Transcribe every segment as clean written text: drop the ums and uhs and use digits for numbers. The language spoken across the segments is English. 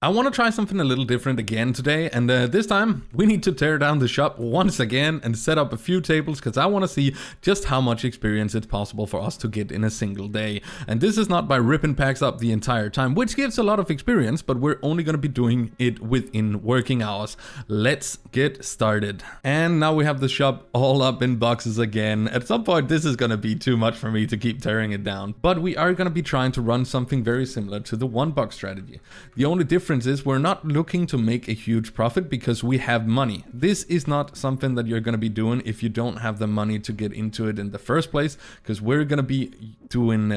I want to try something a little different again today, and this time we need to tear down the shop once again and set up a few tables because I want to see just how much experience it's possible for us to get in a single day. And this is not by ripping packs up the entire time, which gives a lot of experience, but we're only going to be doing it within working hours. Let's get started. And now we have the shop all up in boxes again. At some point this is going to be too much for me to keep tearing it down, but we are going to be trying to run something very similar to the one box strategy. The only difference is we're not looking to make a huge profit because we have money. This is not something that you're going to be doing if you don't have the money to get into it in the first place, because we're going to be doing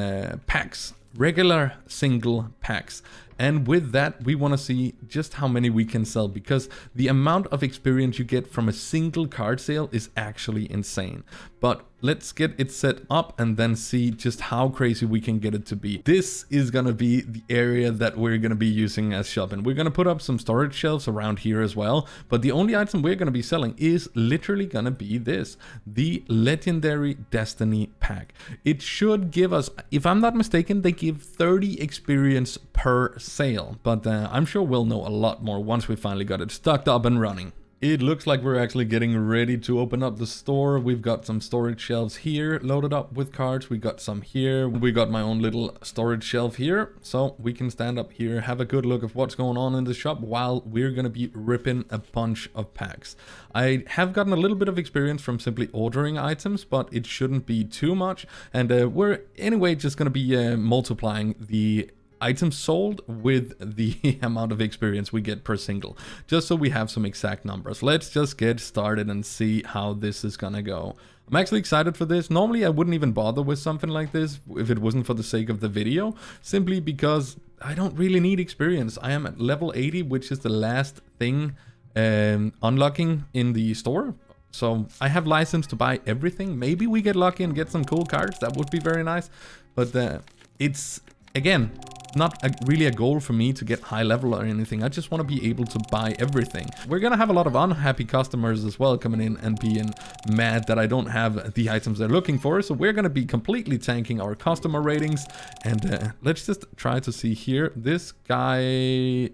packs, regular single packs. And with that, we want to see just how many we can sell, because the amount of experience you get from a single card sale is actually insane. But let's get it set up and then see just how crazy we can get it to be. This is going to be the area that we're going to be using as shop, and we're going to put up some storage shelves around here as well. But the only item we're going to be selling is literally going to be this, the Legendary Destiny pack. It should give us, if I'm not mistaken, they give 30 experience per sale, but I'm sure we'll know a lot more once we finally got it stocked up and running. It looks like we're actually getting ready to open up the store. We've got some storage shelves here loaded up with cards. We got some here. We got my own little storage shelf here. So we can stand up here, have a good look of what's going on in the shop while we're going to be ripping a bunch of packs. I have gotten a little bit of experience from simply ordering items, but it shouldn't be too much. And we're anyway just going to be multiplying the items sold with the amount of experience we get per single, just so we have some exact numbers. Let's just get started and see how this is gonna go. I'm actually excited for this. Normally I wouldn't even bother with something like this if it wasn't for the sake of the video, simply because I don't really need experience. I am at level 80, which is the last thing unlocking in the store. So I have license to buy everything. Maybe we get lucky and get some cool cards. That would be very nice. But it's, again, not really a goal for me to get high level or anything. I just want to be able to buy everything. We're gonna have a lot of unhappy customers as well coming in and being mad that I don't have the items they're looking for. So we're gonna be completely tanking our customer ratings. And let's just try to see here. This guy,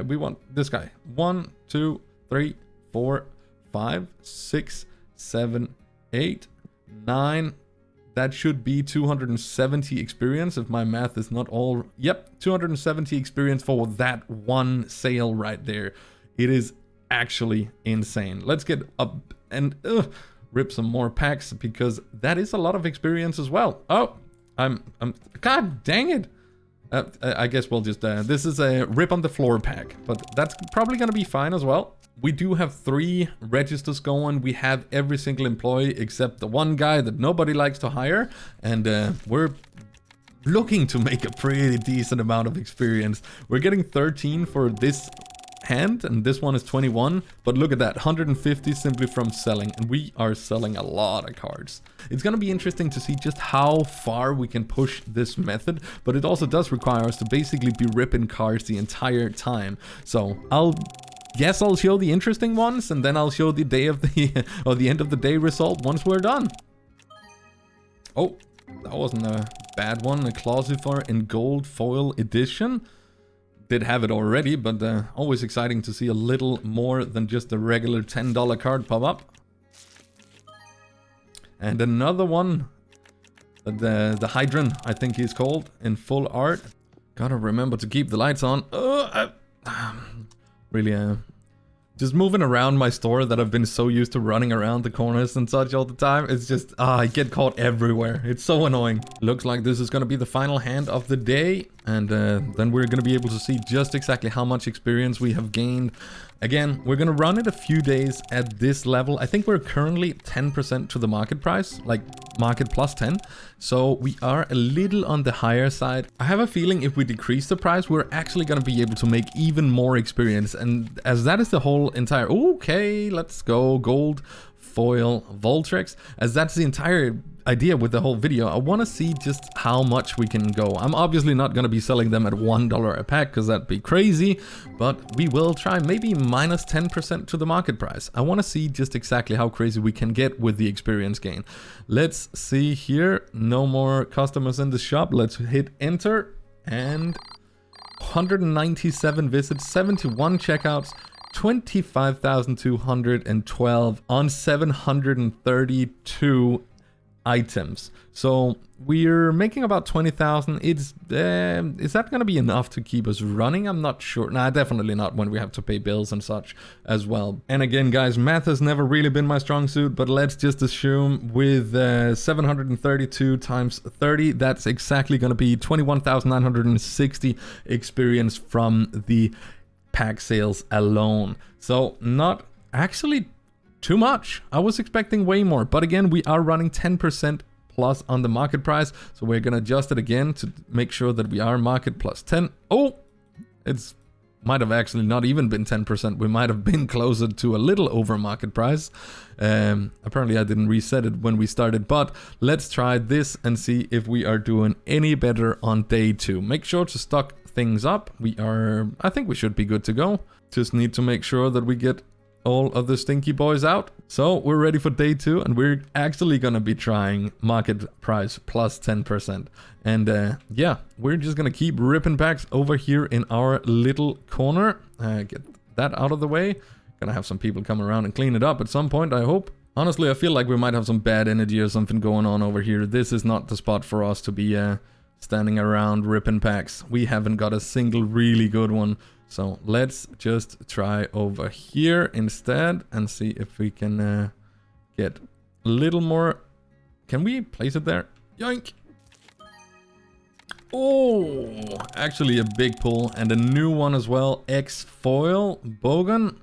we want this guy. 1, 2, 3, 4, 5, 6, 7, 8, 9. That should be 270 experience if my math is not all. Yep, 270 experience for that one sale right there. It is actually insane. Let's get up and rip some more packs, because that is a lot of experience as well. Oh, I'm God dang it. I guess we'll just this is a rip on the floor pack, but that's probably gonna be fine as well. We do have 3 registers going. We have every single employee except the one guy that nobody likes to hire. And we're looking to make a pretty decent amount of experience. We're getting 13 for this hand, and this one is 21. But look at that, 150 simply from selling. And we are selling a lot of cards. It's going to be interesting to see just how far we can push this method. But it also does require us to basically be ripping cards the entire time. So I'll show the interesting ones, and then I'll show the day of the or the end of the day result once we're done. Oh, that wasn't a bad one. A Clausifer in gold foil edition. Did have it already, but always exciting to see a little more than just a regular $10 card pop up. And another one, the Hydran, I think he's called, in full art. Gotta remember to keep the lights on. Really, just moving around my store that I've been so used to running around the corners and such all the time. It's just, I get caught everywhere. It's so annoying. Looks like this is going to be the final hand of the day. And then we're going to be able to see just exactly how much experience we have gained. Again, we're going to run it a few days at this level. I think we're currently 10% to the market price, like market plus 10. So we are a little on the higher side. I have a feeling if we decrease the price, we're actually going to be able to make even more experience. And as that is the whole entire, okay, let's go gold foil Voltrex, as that's the entire idea with the whole video. I want to see just how much we can go. I'm obviously not going to be selling them at $1 a pack because that'd be crazy, but we will try maybe minus 10% to the market price. I want to see just exactly how crazy we can get with the experience gain. Let's see here. No more customers in the shop. Let's hit enter, and 197 visits, 71 checkouts, 25,212 on 732 items. So we're making about 20,000. Is that gonna be enough to keep us running? I'm not sure. Nah, definitely not when we have to pay bills and such as well. And again, guys, math has never really been my strong suit, but let's just assume with 732 times 30, that's exactly gonna be 21,960 experience from the pack sales alone. So not actually too much. I was expecting way more, but again, we are running 10% plus on the market price, so we're gonna adjust it again to make sure that we are market plus 10. Oh, it's might have actually not even been 10%. We might have been closer to a little over market price. Apparently I didn't reset it when we started, but let's try this and see if we are doing any better on day 2. Make sure to stock things up. I think we should be good to go. Just need to make sure that we get all of the stinky boys out. So we're ready for day 2, and we're actually gonna be trying market price plus 10%. And yeah, we're just gonna keep ripping packs over here in our little corner. Get that out of the way. Gonna have some people come around and clean it up at some point, I hope. Honestly, I feel like we might have some bad energy or something going on over here. This is not the spot for us to be standing around ripping packs. We haven't got a single really good one. So let's just try over here instead and see if we can get a little more. Can we place it there? Yoink! Oh, actually a big pull and a new one as well. X foil bogan.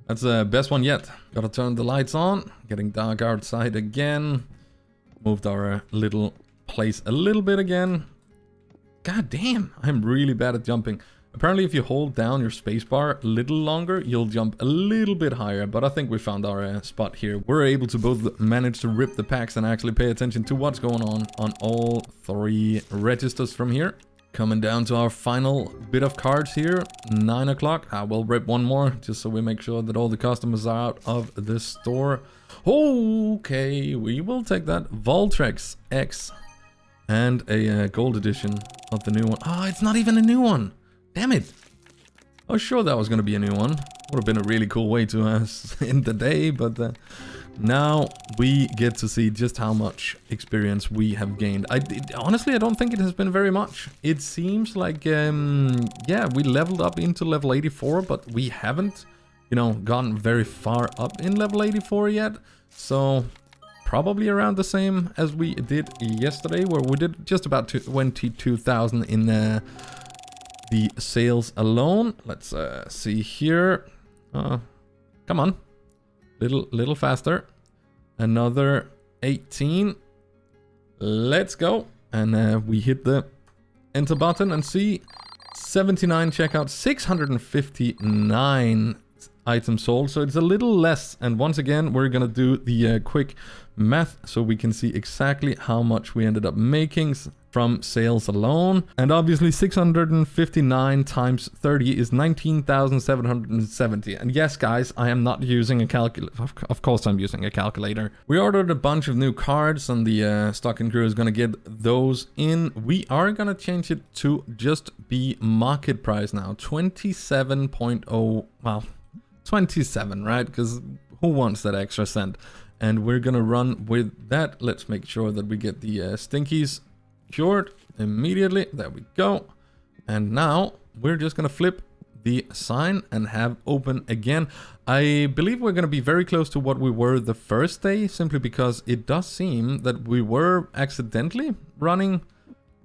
That's the best one yet. Gotta turn the lights on. Getting dark outside again. Moved our little place a little bit again. God damn, I'm really bad at jumping. Apparently if you hold down your spacebar a little longer, you'll jump a little bit higher, but I think we found our spot here. We're able to both manage to rip the packs and actually pay attention to what's going on all 3 registers from here. Coming down to our final bit of cards here, 9 o'clock. I will rip one more, just so we make sure that all the customers are out of the store. Okay, we will take that. Voltrex X and a gold edition of the new one. Oh, it's not even a new one. Damn it. I was sure that was going to be a new one. Would have been a really cool way to end the day, but now we get to see just how much experience we have gained. Honestly, I don't think it has been very much. It seems like, yeah, we leveled up into level 84, but we haven't, you know, gone very far up in level 84 yet. So probably around the same as we did yesterday, where we did just about 22,000 in the sales alone. Let's see here. Come on, little faster. Another 18. Let's go. And we hit the enter button and see 79 checkouts, 659 items sold. So it's a little less. And once again, we're gonna do the quick math so we can see exactly how much we ended up making from sales alone. And obviously 659 times 30 is 19,770. And yes, guys, I am not using a calculator. Of course I'm using a calculator. We ordered a bunch of new cards and the stock and crew is gonna get those in. We are gonna change it to just be market price now. 27.0, well, 27, right? Because who wants that extra cent? And we're gonna run with that. Let's make sure that we get the stinkies cured immediately. There we go. And now we're just gonna flip the sign and have open again. I believe we're gonna be very close to what we were the first day, simply because it does seem that we were accidentally running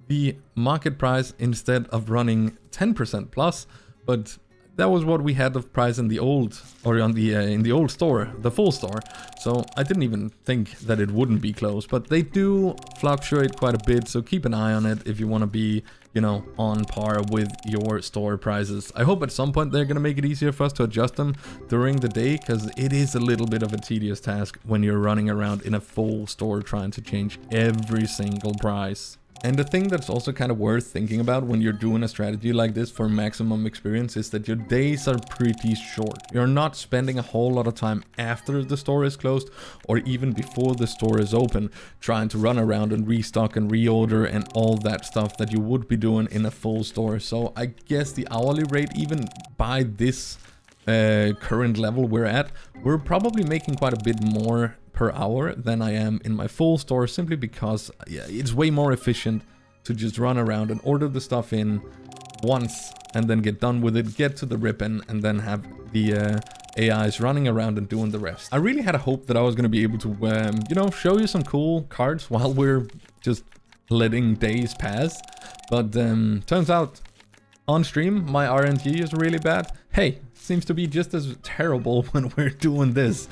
the market price instead of running 10% plus, but that was what we had of price in the old, or on the in the old store, the full store. So I didn't even think that it wouldn't be close, but they do fluctuate quite a bit. So keep an eye on it if you want to be, you know, on par with your store prices. I hope at some point they're going to make it easier for us to adjust them during the day, because it is a little bit of a tedious task when you're running around in a full store trying to change every single price. And the thing that's also kind of worth thinking about when you're doing a strategy like this for maximum experience is that your days are pretty short. You're not spending a whole lot of time after the store is closed or even before the store is open trying to run around and restock and reorder and all that stuff that you would be doing in a full store. So I guess the hourly rate, even by this current level we're probably making quite a bit more per hour than I am in my full store, simply because it's way more efficient to just run around and order the stuff in once and then get done with it, get to the ribbon, and then have the AIs running around and doing the rest. I really had a hope that I was going to be able to, you know, show you some cool cards while we're just letting days pass, but turns out on stream my RNG is really bad. Hey, seems to be just as terrible when we're doing this.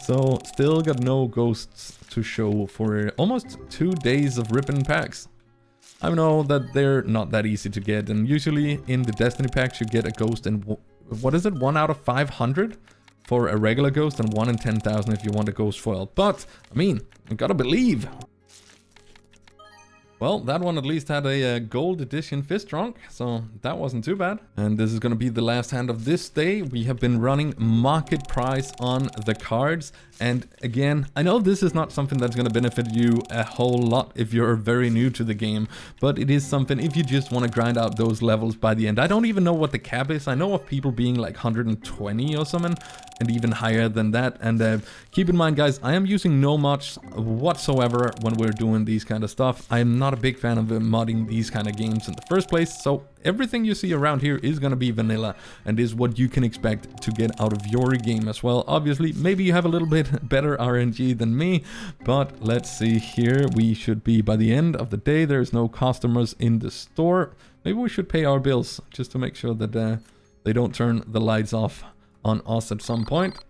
So still got no ghosts to show for almost 2 days of ribbon packs. I know that they're not that easy to get, and usually in the Destiny packs you get a ghost in, what is it, 1 out of 500 for a regular ghost and 1 in 10,000 if you want a ghost foil. But I mean, you gotta believe. Well, that one at least had a gold edition fist trunk, so that wasn't too bad. And this is going to be the last hand of this day. We have been running market price on the cards. And again, I know this is not something that's going to benefit you a whole lot if you're very new to the game, but it is something if you just want to grind out those levels by the end. I don't even know what the cap is. I know of people being like 120 or something, and even higher than that. And keep in mind, guys, I am using no mods whatsoever when we're doing these kind of stuff. I am not a big fan of modding these kind of games in the first place, so everything you see around here is gonna be vanilla and is what you can expect to get out of your game as well. Obviously, maybe you have a little bit better RNG than me, but let's see here. We should be, by the end of the day, there's no customers in the store. Maybe we should pay our bills just to make sure that they don't turn the lights off on us at some point.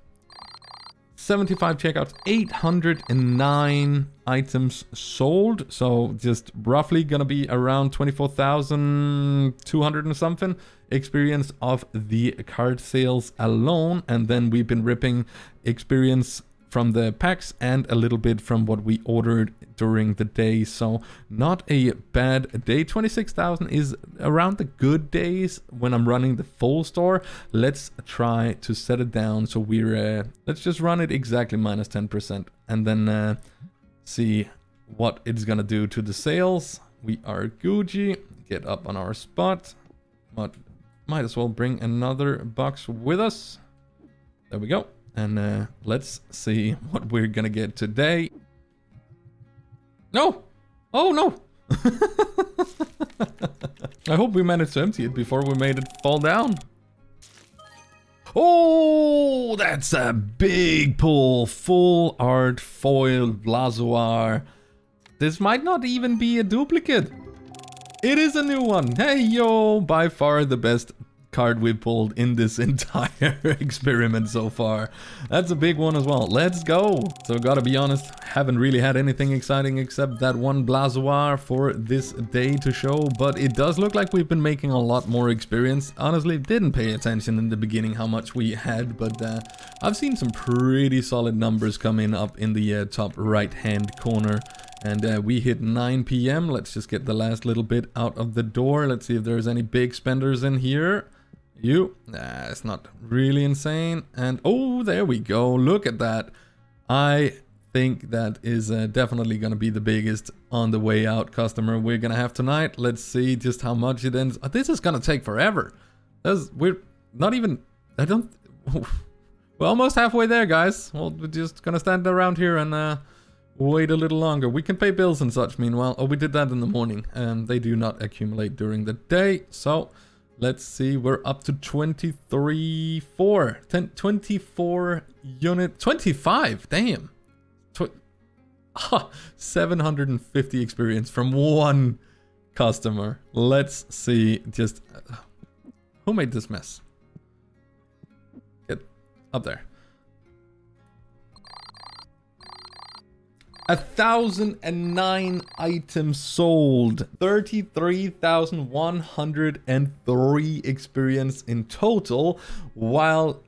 75 checkouts, 809 items sold, so just roughly gonna be around 24,200 and something experience of the card sales alone. And then we've been ripping experience from the packs and a little bit from what we ordered during the day, so not a bad day. 26,000 is around the good days when I'm running the full store. Let's try to set it down so we're let's just run it exactly minus 10% and then see what it's gonna do to the sales. We are Gucci, get up on our spot, but might as well bring another box with us. There we go. And let's see what we're gonna get today. No! Oh no! I hope we managed to empty it before we made it fall down. Oh, that's a big pull. Full art foil Blazoir. This might not even be a duplicate. It is a new one. Hey yo, by far the best card we pulled in this entire experiment so far. That's a big one as well. Let's go. So gotta be honest, haven't really had anything exciting except that one Blazoir for this day to show, but it does look like we've been making a lot more experience. Honestly, didn't pay attention in the beginning how much we had, but I've seen some pretty solid numbers coming up in the top right hand corner. And we hit 9 PM. Let's just get the last little bit out of the door. Let's see if there's any big spenders in here. Nah, it's not really insane. And oh, there we go. Look at that. I think that is definitely going to be the biggest on the way out customer we're going to have tonight. Let's see just how much it ends. This is going to take forever. We're not even, we're almost halfway there, guys. Well, we're just going to stand around here and wait a little longer. We can pay bills and such meanwhile. Oh, we did that in the morning. They do not accumulate during the day. So let's see, we're up to 24 unit, 25, damn. 750 experience from one customer. Let's see, just, who made this mess? Get up there. 1,009 items sold, 33,103 experience in total, while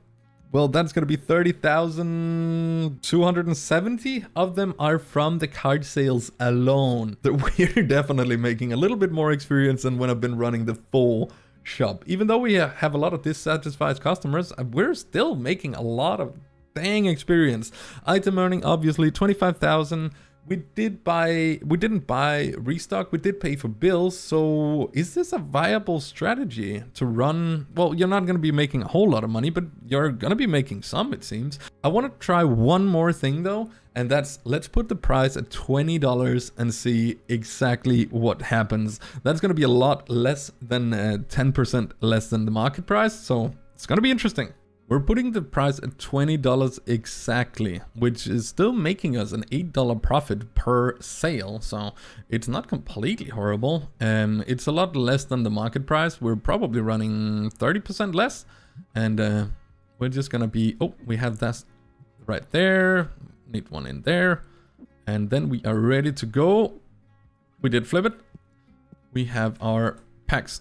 Well, that's going to be 30,270 of them are from the card sales alone. We're definitely making a little bit more experience than when I've been running the full shop. Even though we have a lot of dissatisfied customers, we're still making a lot of dang experience. Item earning, obviously, 25,000. We didn't buy restock, we did pay for bills, so is this a viable strategy to run? Well, you're not going to be making a whole lot of money, but you're going to be making some, it seems. I want to try one more thing though, and that's, let's put the price at $20 and see exactly what happens. That's going to be a lot less than 10% less than the market price, so it's going to be interesting. We're putting the price at $20 exactly, which is still making us an $8 profit per sale. So it's not completely horrible. It's a lot less than the market price. We're probably running 30% less. And we're just going to be... Oh, we have that right there. Need one in there. And then we are ready to go. We did flip it. We have our packs.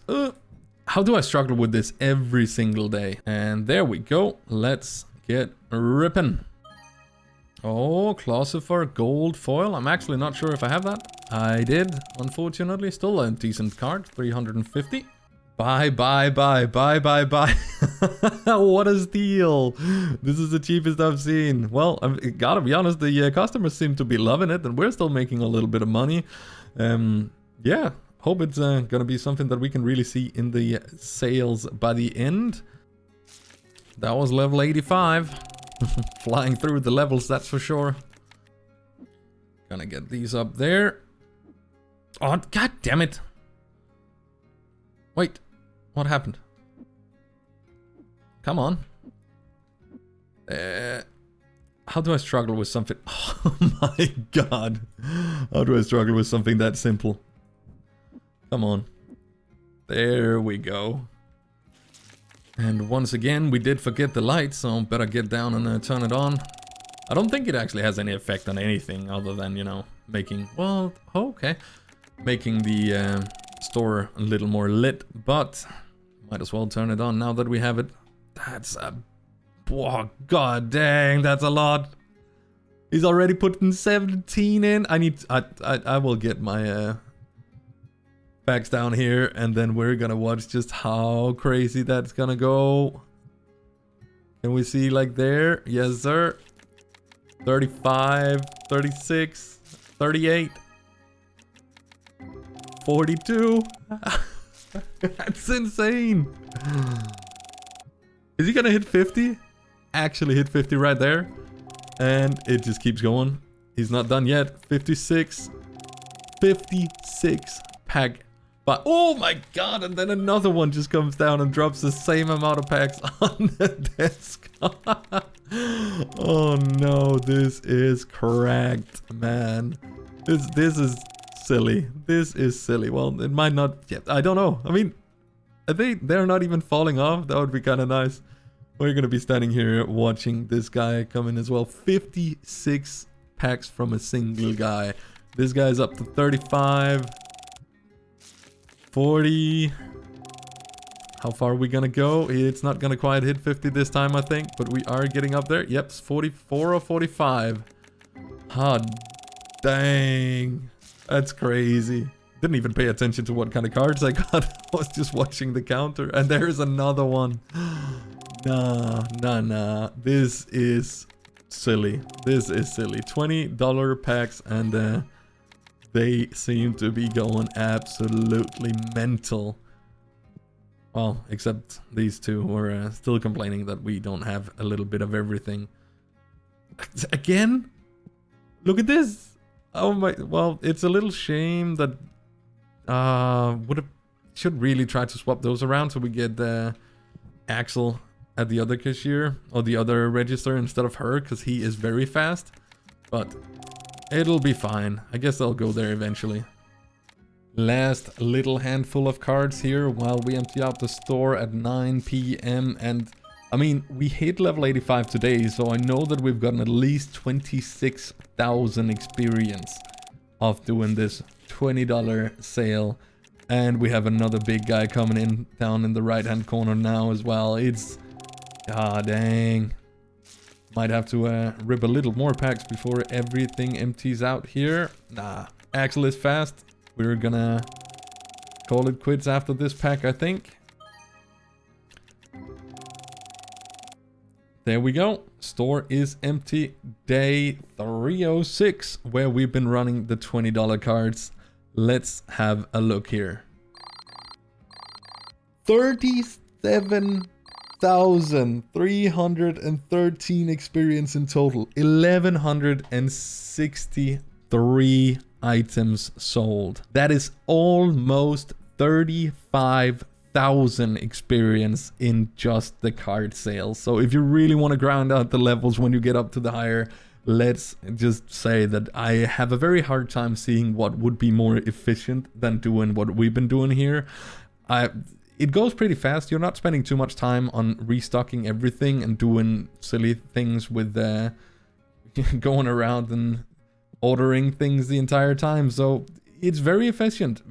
How do I struggle with this every single day? And there we go. Let's get ripping. Oh, Clausifer gold foil. I'm actually not sure if I have that. I did, unfortunately. Still a decent card. 350. Buy. What a steal. This is the cheapest I've seen. Well, I've gotta be honest, the customers seem to be loving it, and we're still making a little bit of money. Yeah. Hope it's gonna be something that we can really see in the sales by the end. That was level 85. Flying through the levels, that's for sure. Gonna get these up there. Oh, god damn it. Wait, what happened? Come on. How do I struggle with something? Oh my god. How do I struggle with something that simple? Come on. There we go. And once again, we did forget the light, so better get down and turn it on. I don't think it actually has any effect on anything other than, you know, making... Well, okay. Making the store a little more lit, but might as well turn it on now that we have it. That's a... Oh, god dang, that's a lot. He's already putting 17 in. I will get my... packs down here, and then we're gonna watch just how crazy that's gonna go. Can we see like there? Yes, sir. 35, 36, 38, 42. That's insane. Is he gonna hit 50? Actually hit 50 right there. And it just keeps going. He's not done yet. 56. 56 pack. But oh my god, and then another one just comes down and drops the same amount of packs on the desk. Oh no, this is cracked, man. This is silly. This is silly. Well, it might not yet. I don't know. I mean, they're not even falling off. That would be kind of nice. We're gonna be standing here watching this guy come in as well. 56 packs from a single guy. This guy's up to 35. 40. How far are we gonna go? It's not gonna quite hit 50 this time, I think, but we are getting up there. Yep, it's 44 or 45. Ah, dang. That's crazy. Didn't even pay attention to what kind of cards I got. I was just watching the counter. And there's another one. Nah. This is silly. This is silly. $20 packs, and they seem to be going absolutely mental. Well, except these two who are still complaining that we don't have a little bit of everything. Again? Look at this! Oh my... Well, it's a little shame that... should really try to swap those around so we get Axel at the other cashier, or the other register instead of her, because he is very fast. But... it'll be fine. I guess I'll go there eventually. Last little handful of cards here while we empty out the store at 9 p.m. And I mean, we hit level 85 today, so I know that we've gotten at least 26,000 experience of doing this $20 sale. And we have another big guy coming in down in the right hand corner now as well. It's Ah, dang. Might have to rip a little more packs before everything empties out here. Nah, Axel is fast. We're gonna call it quits after this pack, I think. There we go. Store is empty. Day 306, where we've been running the $20 cards. Let's have a look here. 37,313 experience in total. 1,163 items sold. That is almost 35,000 experience in just the card sales. So if you really want to grind out the levels when you get up to the higher, let's just say that I have a very hard time seeing what would be more efficient than doing what we've been doing here. It goes pretty fast. You're not spending too much time on restocking everything and doing silly things with going around and ordering things the entire time. So it's very efficient,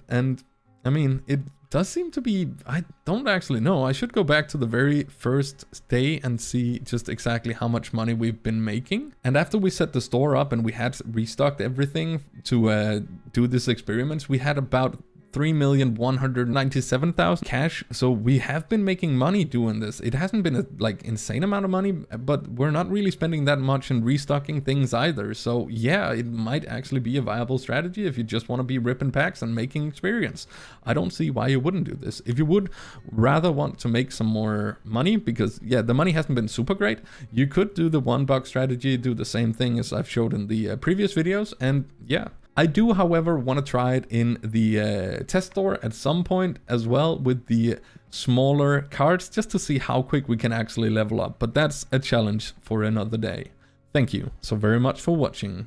and I mean, it does seem to be, I don't actually know. I should go back to the very first day and see just exactly how much money we've been making. And after we set the store up and we had restocked everything to do this experiment, we had about 3,197,000 cash. So we have been making money doing this. It hasn't been a insane amount of money, but we're not really spending that much in restocking things either. So yeah, it might actually be a viable strategy if you just want to be ripping packs and making experience. I don't see why you wouldn't do this. If you would rather want to make some more money, because yeah, the money hasn't been super great, you could do the $1 strategy, do the same thing as I've showed in the previous videos, and yeah. I do, however, want to try it in the test store at some point as well with the smaller cards, just to see how quick we can actually level up. But that's a challenge for another day. Thank you so very much for watching.